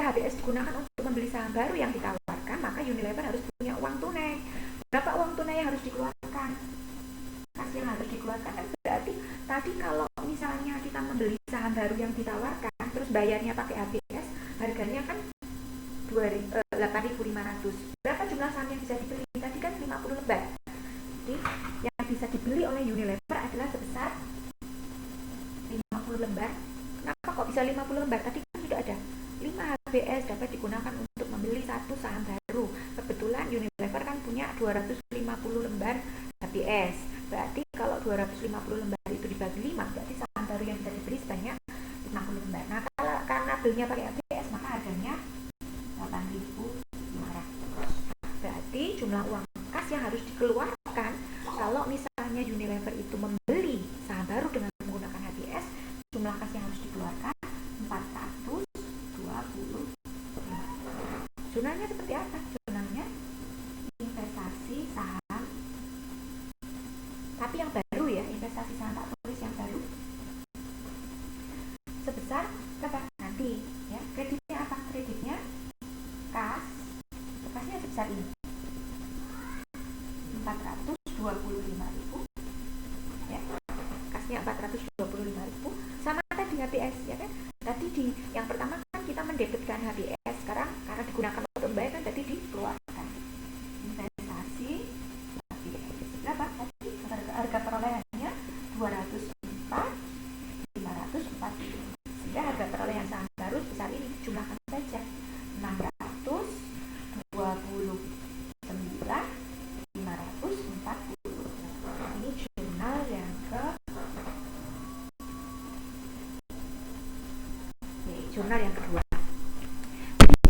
HBS digunakan untuk membeli saham baru yang ditawarkan, maka Unilever harus punya uang tunai. Berapa uang tunai yang harus dikeluarkan? Kas yang harus dikeluarkan kan berarti tadi kalau misalnya kita membeli saham baru yang ditawarkan, terus bayarnya pakai HBS, harganya kan 8.500. Berapa jumlah saham yang bisa dibeli? Tadi kan 50 lembar. Jadi yang bisa dibeli oleh Unilever adalah sebesar 50 lembar. Kenapa kok bisa 50 lembar? Tadi kan sudah ada 5 HBS dapat digunakan untuk membeli satu saham baru. Kebetulan Unilever kan punya 250 lembar HBS. Berarti kalau 250 lembar itu dibagi 5, berarti saham baru yang bisa dibeli sebanyak 50 lembar. Nah, kalau karena belinya pakai HBS, maka harganya 8.500. Berarti jumlah uang kas yang harus dikeluarkan kalau misalnya Unilever itu membeli saham baru dengan menggunakan HBS, jumlah kas yang harus dikeluarkan 420. Jurnalnya seperti apa? Jurnalnya investasi saham, tapi yang baru ya, investasi saham tak tulis yang baru, sebesar berapa nanti ya? Kreditnya apa? Kreditnya kasnya sebesar ini, 425.000 ya, kasnya 425.000 sama tadi HBS ya kan. Tadi di yang pertama kan kita mendebitkan HBS, sekarang karena digunakan untuk membayar kan tadi dikeluarkan investasi HBS. Berapa tadi harga perolehannya 204.540, sehingga harga perolehan saham baru sebesar ini. Jumlahkan saja 629.540. Ini jurnal yang jurnal yang kedua.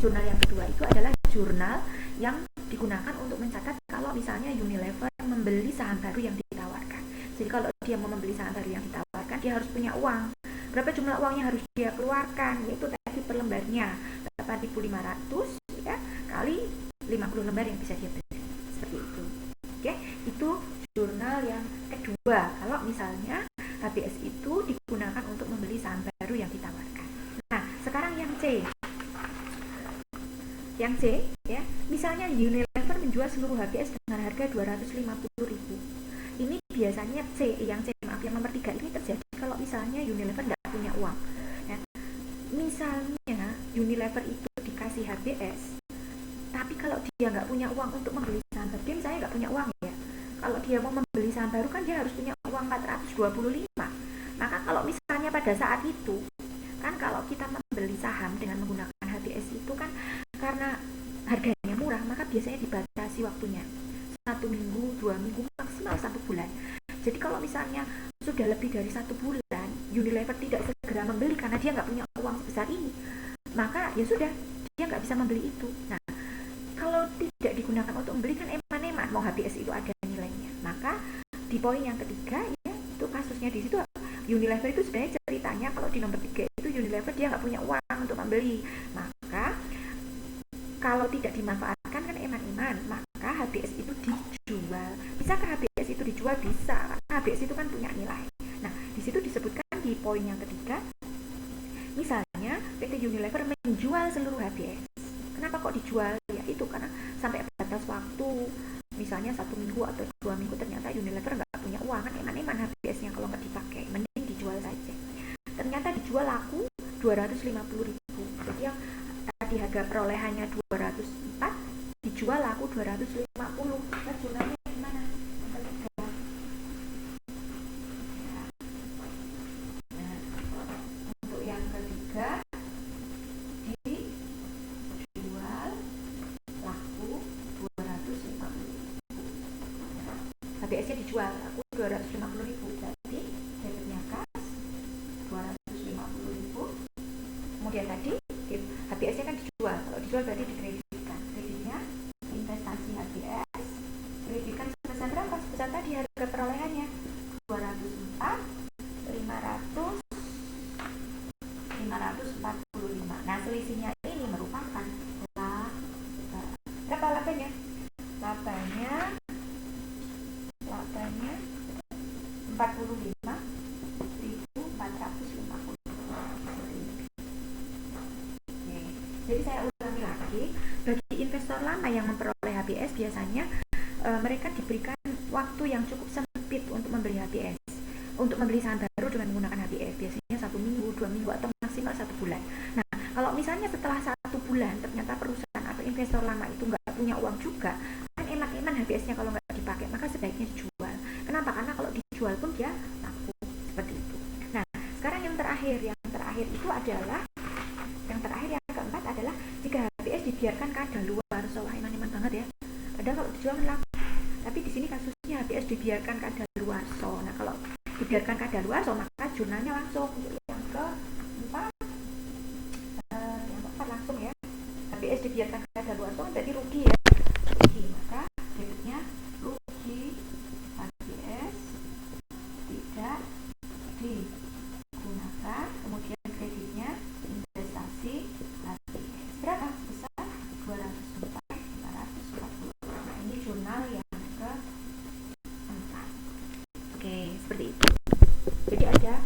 Jurnal yang kedua itu adalah jurnal yang digunakan untuk mencatat kalau misalnya Unilever membeli saham baru yang ditawarkan. Jadi kalau dia mau membeli saham baru yang ditawarkan, dia harus punya uang. Berapa jumlah uang yang harus dia keluarkan? Yaitu tadi per lembarnya 8.500 ya, kali 50 lembar yang bisa dia beli. Seperti itu. Oke, itu jurnal yang kedua. Kalau misalnya HBS itu digunakan untuk membeli saham baru yang ditawarkan. Nah, sekarang yang C. Yang C ya, misalnya Unilever menjual seluruh HBS dengan harga 250.000. Ini biasanya yang nomor 3 ini terjadi kalau misalnya Unilever nggak punya uang ya. Misalnya Unilever itu dikasih HBS, tapi kalau dia nggak punya uang untuk membeli saham baru, dia misalnya nggak punya uang ya, kalau dia mau membeli saham baru kan dia harus punya uang 425. Maka kalau misalnya pada saat itu kan kalau kita membeli saham dengan menggunakan HBS itu kan karena harganya murah, maka biasanya dibatasi waktunya 1 minggu, 2 minggu, maksimal 1 bulan. Jadi kalau misalnya sudah lebih dari 1 bulan Unilever tidak segera membeli karena dia nggak punya uang sebesar ini, maka ya sudah, dia nggak bisa membeli itu. Nah, kalau tidak digunakan untuk membeli kan eman-eman mau HBS itu ada nilainya. Maka di poin yang ketiga ya, itu kasusnya di situ Unilever itu sebenarnya ceritanya kalau di nomor 3 itu Unilever dia nggak punya uang untuk membeli. Maka kalau tidak dimanfaatkan kan eman-eman, maka HBS itu dijual. Bisakah HBS itu dijual? Bisa, karena HBS itu kan punya nilai. Nah, di situ disebutkan di poin yang ketiga, misalnya PT Unilever menjual seluruh HBS. Kenapa kok dijual? Ya itu karena sampai batas waktu, misalnya 1 minggu atau 2 minggu ternyata Unilever nggak punya uang, kan eman-eman HBS-nya kalau nggak dipakai, mending dijual saja. Ternyata dijual laku 250.000. Jadi yang tadi harga perolehannya 204 dijual laku 250. Nah, jumlahnya gimana? Nah, untuk yang ketiga dijual laku 250.000. HBS-nya dijual laku 250.000. Berarti debitnya kas 250.000. Kemudian tadi HBS-nya kan dijual. Kalau dijual berarti dikreditkan. Kreditnya investasi HBS. Kreditkan sebesar berapa? Sebesar tadi harga perolehannya 204.545. Nah, selisihnya ini merupakan laba. Berapa labanya? Labanya 45.450. Jadi saya ulangi lagi, bagi investor lama yang memperoleh HBS biasanya mereka diberikan waktu yang cukup sempit untuk membeli HBS, untuk membeli saham baru dengan menggunakan HBS, biasanya 1 minggu, 2 minggu, atau maksimal 1 bulan. Nah, kalau misalnya setelah 1 bulan ternyata perusahaan atau investor lama itu nggak punya uang juga, kan enak-enak HBS-nya kalau nggak dipakai, maka sebaiknya dijual. Kenapa? Karena kalau dijual pun dia laku, seperti itu. Nah, sekarang yang terakhir itu adalah yang keempat adalah jika HBS dibiarkan kadaluarsa. Wah, enak-enak banget ya. Padahal kalau dijual kan laku. Tapi di sini kasusnya HBS dibiarkan kadaluarsa. Nah, kalau dibiarkan kadaluarsa maka jurnalnya langsung. Yang keempat langsung ya. HBS dibiarkan kadaluarsa berarti rugi ya. Rugi, maka debitnya rugi HBS tidak digunakan. Kemudian kreditnya investasi HBS berapa? Sebesar 204.440. Nah, ini jurnal yang keempat. Oke, seperti itu. Jadi ada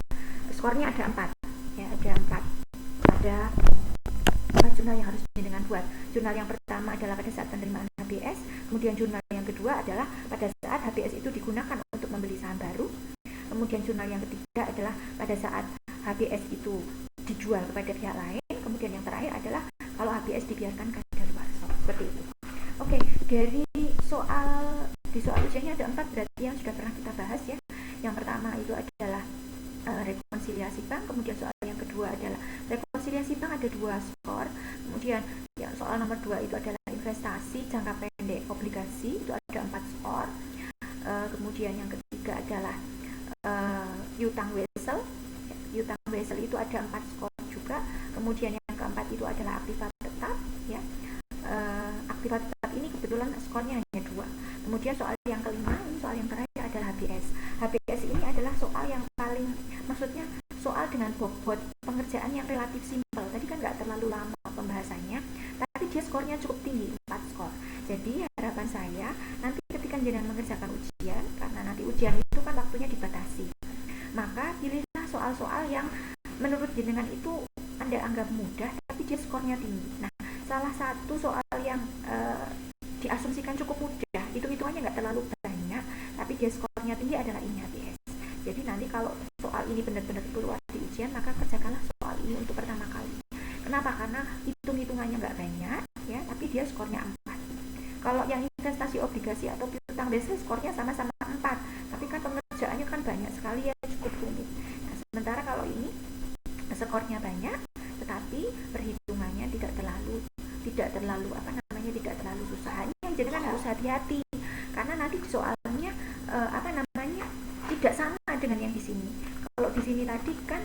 skornya ada 4 ya, ada 4. Ada 4 jurnal yang harus dengan buat. Jurnal yang pertama adalah pada saat penerimaan HBS, kemudian jurnal yang kedua adalah pada saat HBS itu digunakan untuk membeli saham baru, kemudian jurnal yang ketiga adalah pada saat HBS itu dijual kepada pihak lain, kemudian yang terakhir adalah kalau HBS dibiarkan kadaluarsa. Seperti itu. Oke, dari di soal ujiannya ada 4 berarti yang sudah pernah kita bahas ya. Yang pertama itu adalah rekonsiliasi bank, kemudian soal yang kedua adalah rekonsiliasi bank ada 2 skor, kemudian yang soal nomor 2 itu adalah investasi jangka pendek obligasi itu ada 4 skor, kemudian yang ketiga adalah utang wesel itu ada 4 skor juga, kemudian yang keempat itu adalah aktiva tetap ya. Aktiva tetap ini kebetulan skornya hanya 2. Kemudian soal yang kelima, ini soal yang terakhir adalah HBS. HBS ini adalah soal yang paling, maksudnya soal dengan bobot pengerjaan yang relatif simpel. Tadi kan nggak terlalu lama pembahasannya, tapi dia skornya cukup tinggi, 4 skor. Jadi harapan saya nanti ketika jenengan mengerjakan ujian, karena nanti ujian itu kan waktunya dibatasi, maka pilihlah soal-soal yang menurut jenengan itu Anda anggap mudah, tapi dia skornya tinggi. Nah, salah satu soal yang diasumsikan cukup mudah, hitung-hitungannya nggak terlalu banyak, tapi dia skornya tinggi adalah ini HBS. Jadi nanti kalau soal ini benar-benar keluar di ujian, maka kerjakanlah soal ini untuk pertama kali. Kenapa? Karena hitung-hitungannya nggak banyak, ya, tapi dia skornya 4. Kalau yang investasi obligasi atau piutang biasa skornya sama-sama 4, tapi kan pengerjaannya kan banyak sekali ya, cukup rumit. Nah, sementara kalau ini skornya banyak, tetapi perhitungannya tidak terlalu tidak terlalu susah. Jadi kan harus hati-hati karena nanti soalnya tidak sama dengan yang di sini. Kalau di sini tadi kan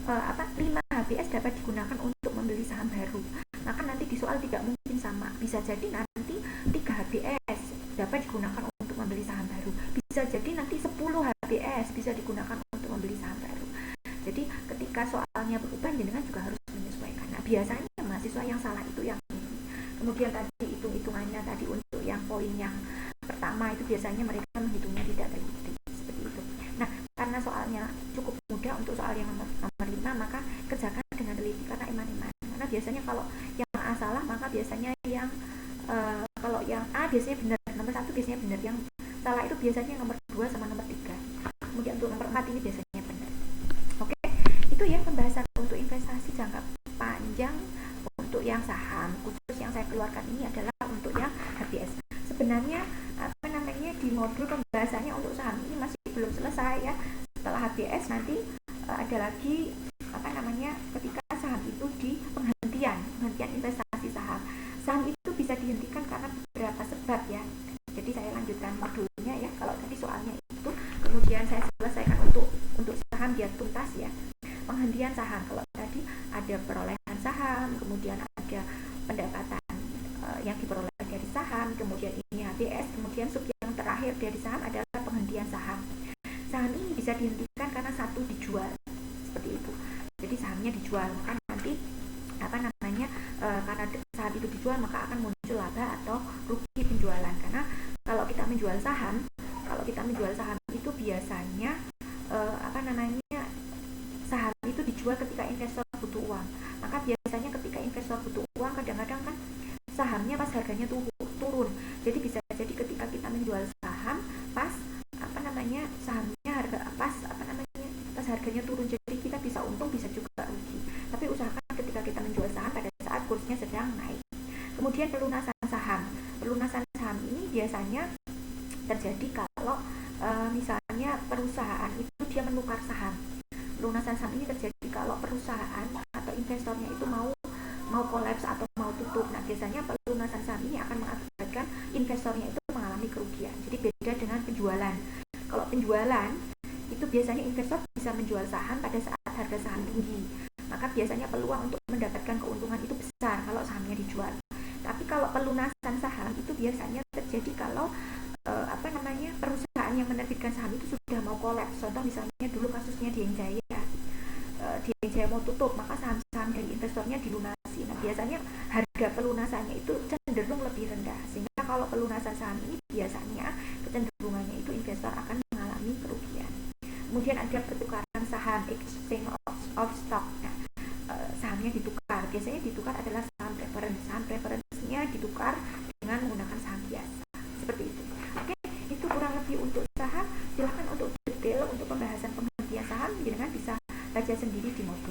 5 HBS dapat digunakan untuk membeli saham baru, maka nanti di soal tidak mungkin sama. Bisa jadi nanti 3 HBS dapat digunakan untuk membeli saham baru, bisa jadi nanti 10 HBS bisa digunakan untuk membeli saham baru. Jadi ketika soalnya berubah, jenengan juga harus menyesuaikan. Nah, biasanya mahasiswa yang salah itu yang ini. Kemudian tadi hitung-hitungannya tadi untuk yang poin yang pertama itu biasanya mereka menghitungnya tidak teliti, seperti itu. Nah, karena soalnya cukup mudah untuk soal yang nomor 5, maka kerjakan dengan teliti karena iman-iman. Karena biasanya kalau yang A salah, maka biasanya yang kalau yang A biasanya benar, nomor 1 biasanya benar, yang salah itu biasanya nomor 2 sama nomor 3. Kemudian untuk nomor 4 ini biasanya benar. Oke, itu ya pembahasan untuk investasi jangka panjang untuk yang saham. Khusus yang saya keluarkan ini adalah untuk yang HBS. Sebenarnya di modul pembahasannya untuk saham ini masih belum selesai ya. Setelah HBS nanti ada lagi ketika saham itu di penghentian investasi saham. Saham itu bisa dihentikan karena beberapa sebab ya. Jadi saya lanjutkan modulnya ya. Kalau tadi soalnya itu, kemudian saya selesaikan untuk saham biar tuntas ya. Penghentian saham, kalau tadi ada perolehan saham, kemudian ada pendapatan yang diperoleh dari saham, kemudian ini HBS, kemudian sub yang terakhir dari saham adalah penghentian saham. Saham ini bisa dihentikan karena satu dijual, seperti itu. Jadi sahamnya dijual, maka nanti karena saat itu dijual maka akan muncul laba atau rugi penjualan. Karena kalau kita menjual saham itu biasanya saham itu dijual ketika investor butuh uang. Maka biasanya ketika investor butuh uang, kadang-kadang kan sahamnya pas harganya turun. Jadi bisa jadi ketika kita menjual saham pas sahamnya harga pas harganya turun, jadi kita bisa untung bisa juga rugi. Tapi usahakan ketika kita menjual saham pada saat kursnya sedang naik. Kemudian pelunasan saham ini biasanya terjadi kalau misalnya perusahaan itu dia menukar saham. Pelunasan saham ini terjadi kalau perusahaan atau investornya itu mau kolaps atau mau tutup. Nah, biasanya pelunasan saham ini akan mengakibatkan investornya itu mengalami kerugian. Jadi beda dengan penjualan. Kalau penjualan itu biasanya investor bisa menjual saham pada saat harga saham tinggi. Maka biasanya peluang untuk mendapatkan keuntungan itu besar kalau sahamnya dijual. Tapi kalau pelunasan saham itu biasanya terjadi kalau perusahaan yang menerbitkan saham itu sudah mau kolaps. Contoh misalnya dulu kasusnya Dieng Jaya mau tutup, maka saham-saham dari investornya dilunasi. Nah, biasanya harga pelunasannya itu cenderung lebih rendah, sehingga kalau pelunasan saham ini biasanya kecenderungannya itu investor akan mengalami kerugian. Kemudian ada pertukaran saham, exchange of stock. Nah, sahamnya ditukar, biasanya ditukar adalah saham preference-nya ditukar dengan menggunakan saham biasa, seperti itu. Oke, itu kurang lebih untuk saham. Silahkan untuk detail untuk pembahasan pengertian saham, jangan bisa baca sendiri di modul.